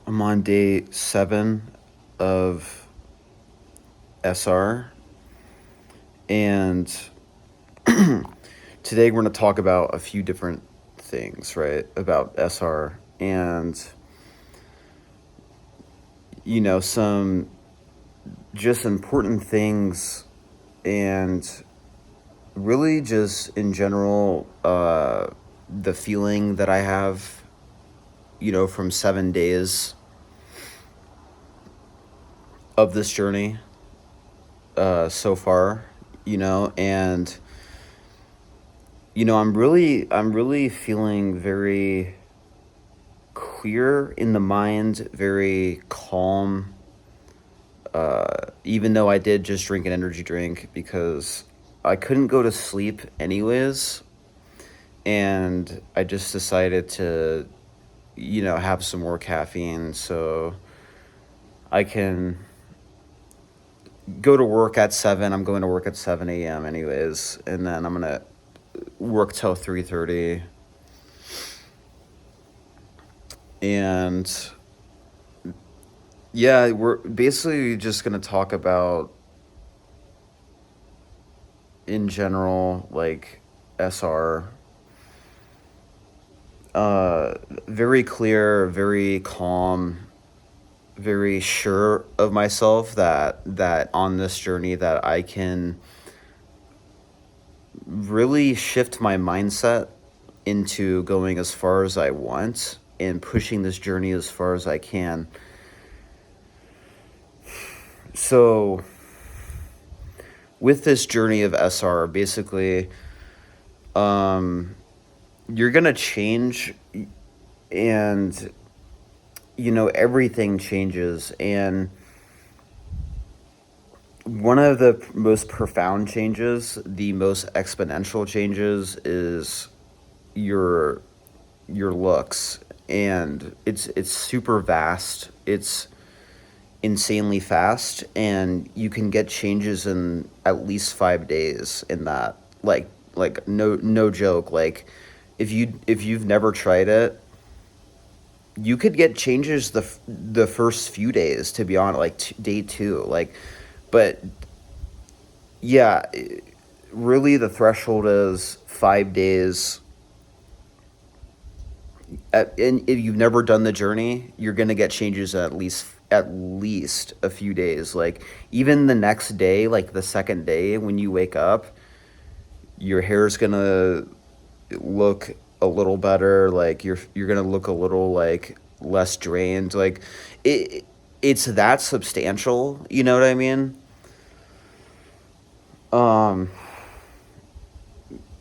I'm on day 7 of SR, and today we're going to talk about a few different things, right? About SR and, some just important things, and really just in general, the feeling that I have, from 7 days of this journey so far, and I'm really feeling very clear in the mind, very calm. Even though I did just drink an energy drink because I couldn't go to sleep anyways, and I just decided to, have some more caffeine so I can go to work at 7. I'm going to work at 7 a.m. anyways, and then I'm gonna work till 3:30. And yeah, we're basically just gonna talk about, in general, like SR. Very clear, very calm, very sure of myself that on this journey that I can really shift my mindset into going as far as I want and pushing this journey as far as I can. So, with this journey of SR, basically, you're gonna change, and everything changes. And one of the most profound changes, the most exponential changes, is your looks, and it's super vast. It's insanely fast, and you can get changes in at least 5 days in that. Like no joke. Like, if you've never tried it, you could get changes the first few days, to be honest, like day 2. Like, but yeah, really the threshold is 5 days. And if you've never done the journey, you're gonna get changes in at least a few days. Like, even the next day, like the second day when you wake up, your hair's gonna look a little better. Like, you're gonna look a little like less drained. Like, it's that substantial. You know what I mean? Um,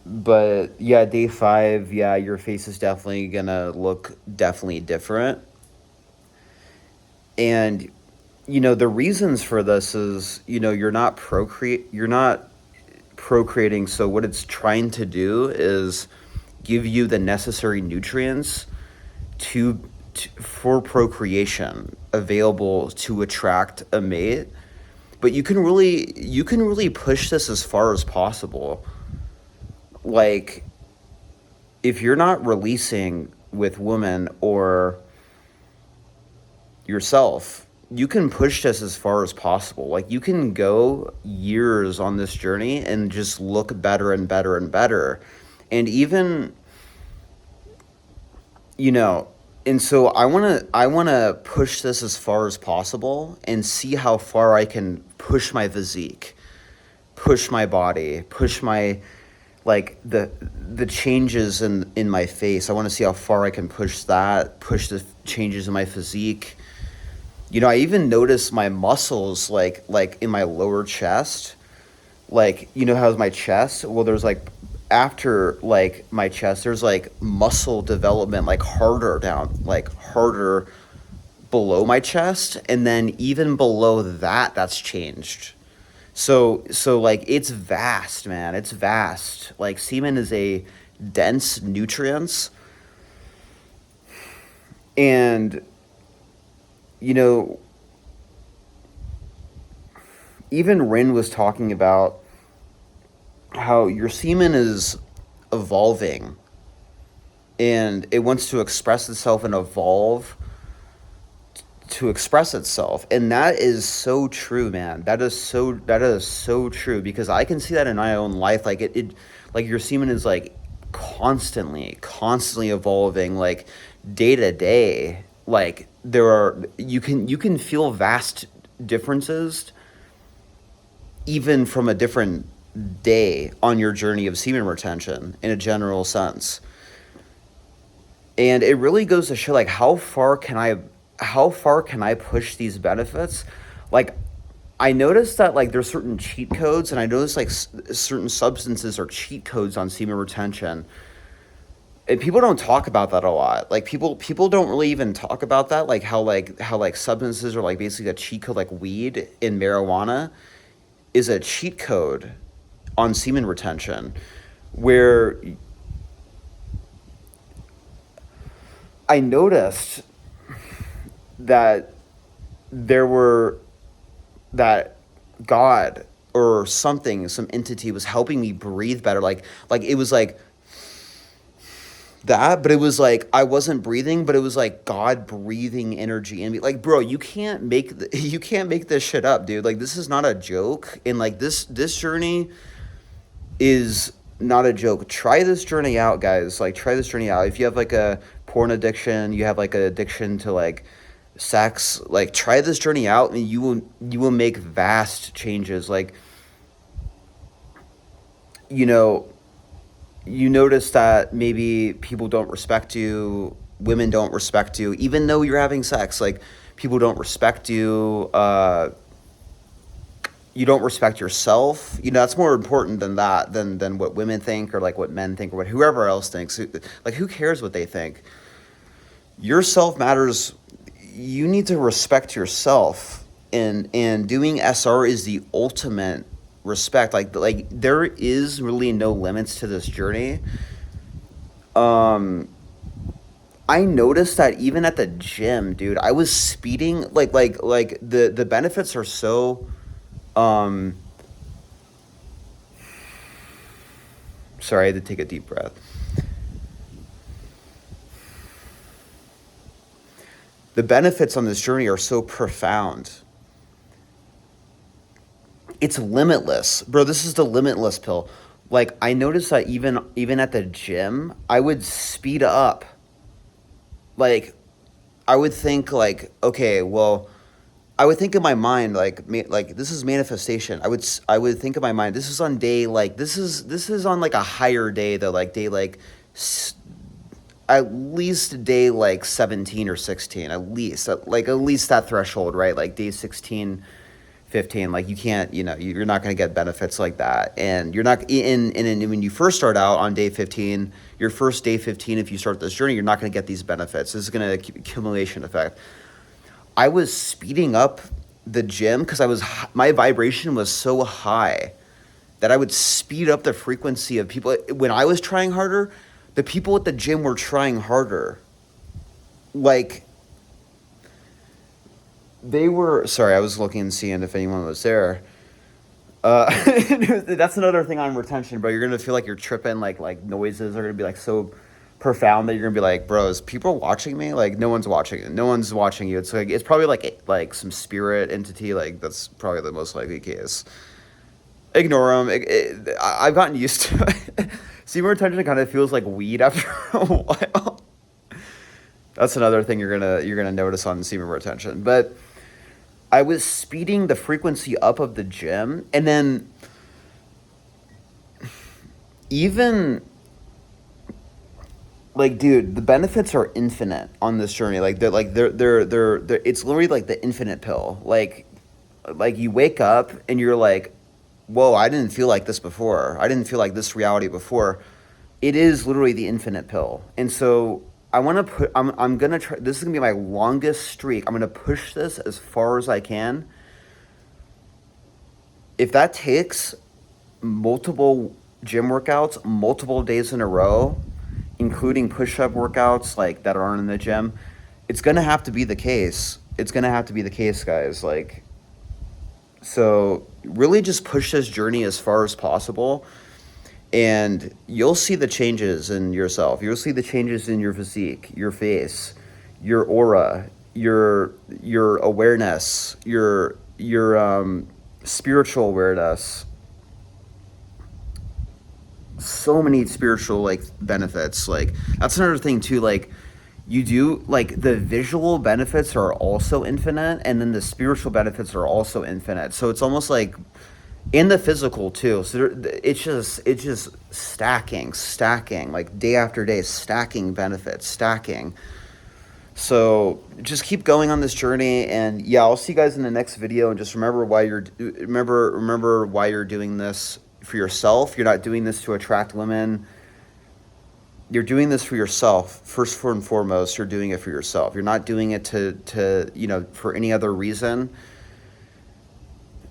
but yeah, day 5, yeah, your face is definitely gonna look definitely different. And the reasons for this is, you're not procreating. So what it's trying to do is give you the necessary nutrients to, for procreation, available to attract a mate. But you can really push this as far as possible. Like, if you're not releasing with women or yourself, you can push this as far as possible. Like, you can go years on this journey and just look better and better and better. And even, you know, and so I want to push this as far as possible and see how far I can push my physique, push my body, push my, like, the changes in my face. I want to see how far I can push that, push the changes in my physique. I even notice my muscles, like in my lower chest. Like, how's my chest? Well, there's like, after like my chest, there's like muscle development, like harder down, like harder below my chest, and then even below that, that's changed. So like, it's vast, man. It's vast. Like, semen is a dense nutrients, and you know even Rin was talking about how your semen is evolving, and it wants to express itself and evolve to express itself. And that is so true, man. That is so true, because I can see that in my own life. Like it like your semen is like constantly evolving, like day to day. Like you can feel vast differences even from a different day on your journey of semen retention in a general sense. And it really goes to show, like, how far can I push these benefits? Like, I noticed that, like, there's certain cheat codes, and I noticed, like, certain substances are cheat codes on semen retention. And people don't talk about that a lot. Like, people don't really even talk about that, like how substances are like basically a cheat code, like weed and marijuana is a cheat code on semen retention, where I noticed that there were that God or something, some entity was helping me breathe better. Like it was like that, but it was like I wasn't breathing, but it was like God breathing energy in me. Like, bro, you can't make this shit up, dude. Like, this is not a joke, and like this journey is not a joke. Try this journey out, guys. Like, try this journey out. If you have like a porn addiction, you have like an addiction to like sex, like try this journey out, and you will make vast changes. Like, you know, you notice that maybe people don't respect you, women don't respect you, even though you're having sex. Like, people don't respect you. You don't respect yourself. That's more important than that, than what women think, or like what men think, or what whoever else thinks. Like, who cares what they think? Yourself matters. You need to respect yourself, and doing SR is the ultimate respect. Like there is really no limits to this journey. I noticed that even at the gym, dude, I was speeding. Like the benefits are so. Sorry, I had to take a deep breath. The benefits on this journey are so profound. It's limitless, bro. This is the limitless pill. Like, I noticed that even at the gym, I would speed up. Like, I would think like, okay, well, I would think in my mind like like this is manifestation. I would think in my mind, this is on day, like this is on like a higher day, though, like day like at least day like 17 or 16, at least that threshold, right? Like day 16, 15, like you can't, you're not going to get benefits like that. And you're not when you first start out on day 15, your first day 15, if you start this journey, you're not going to get these benefits. This is going to accumulation effect. I was speeding up the gym because my vibration was so high that I would speed up the frequency of people. When I was trying harder, the people at the gym were trying harder. Like, they were, sorry, I was looking and seeing if anyone was there. That's another thing on retention, bro. You're gonna feel like you're tripping, like noises are gonna be like so profound that you're gonna be like, bro, is people watching me? Like, no one's watching. No one's watching you. It's like, it's probably like some spirit entity. Like, that's probably the most likely case. Ignore them. I've gotten used to it. Semen retention kind of feels like weed after a while. That's another thing you're gonna notice on semen retention. But I was speeding the frequency up of the gym, and then even like, dude, the benefits are infinite on this journey. Like, they're it's literally like the infinite pill. Like you wake up and you're like, whoa, I didn't feel like this before. I didn't feel like this reality before. It is literally the infinite pill. And so I'm going to try, this is going to be my longest streak. I'm going to push this as far as I can. If that takes multiple gym workouts, multiple days in a row, including push-up workouts like that aren't in the gym, it's going to have to be the case. It's going to have to be the case, guys. Like, so really just push this journey as far as possible, and you'll see the changes in yourself. You'll see the changes in your physique, your face, your aura. your awareness, your spiritual awareness. So many spiritual like benefits. Like that's another thing too. Like you do like the visual benefits are also infinite, and then the spiritual benefits are also infinite. So it's almost like in the physical too. So it's just stacking like day after day, stacking benefits, stacking. So just keep going on this journey, and yeah, I'll see you guys in the next video. And just remember why you're doing this for yourself. You're not doing this to attract women. You're doing this for yourself first and foremost. You're doing it for yourself. You're not doing it to for any other reason.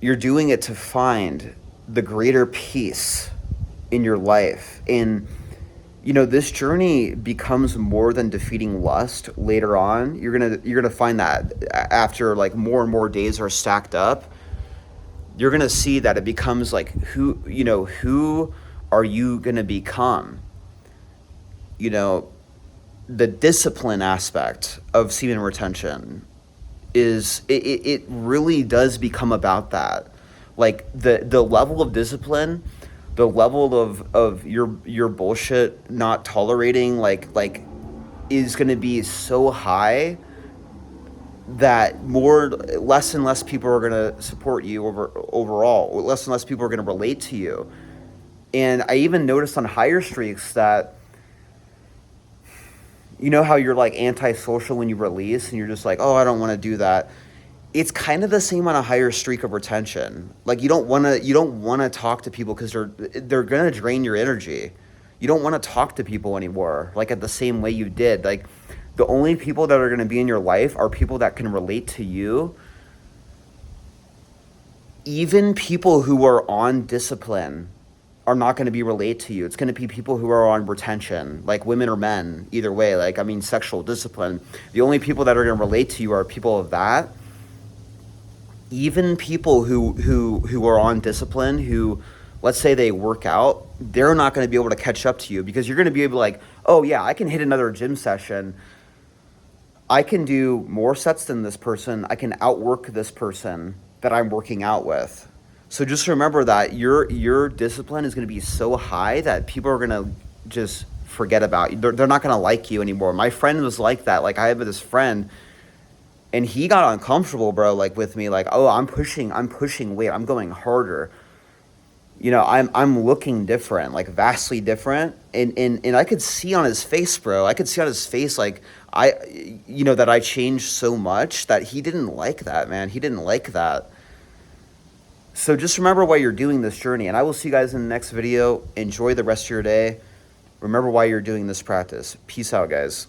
You're doing it to find the greater peace in your life. And this journey becomes more than defeating lust later on. You're gonna find that after like more and more days are stacked up, you're gonna see that it becomes like who are you gonna become? You know, the discipline aspect of semen retention is it really does become about that. Like the level of discipline, the level of your bullshit not tolerating like is going to be so high that less and less people are going to support you overall. Less and less people are going to relate to you. And I even noticed on higher streaks that how you're like antisocial when you release and you're just like, oh, I don't want to do that. It's kind of the same on a higher streak of retention. Like you don't want to talk to people because they're going to drain your energy. You don't want to talk to people anymore like at the same way you did. Like the only people that are going to be in your life are people that can relate to you. Even people who are on discipline are not going to be relate to you. It's going to be people who are on retention, like women or men, either way. Like, I mean, sexual discipline. The only people that are going to relate to you are people of that. Even people who are on discipline, who, let's say they work out, they're not going to be able to catch up to you because you're going to be able to like, oh yeah, I can hit another gym session. I can do more sets than this person. I can outwork this person that I'm working out with. So just remember that your discipline is going to be so high that people are going to just forget about you. They're not going to like you anymore. My friend was like that. Like I have this friend, and he got uncomfortable, bro. Like with me, like, oh, I'm pushing weight. I'm going harder. I'm looking different, like vastly different, and I could see on his face, bro. I could see on his face, like that I changed so much that he didn't like that, man. He didn't like that. So just remember why you're doing this journey, and I will see you guys in the next video. Enjoy the rest of your day. Remember why you're doing this practice. Peace out, guys.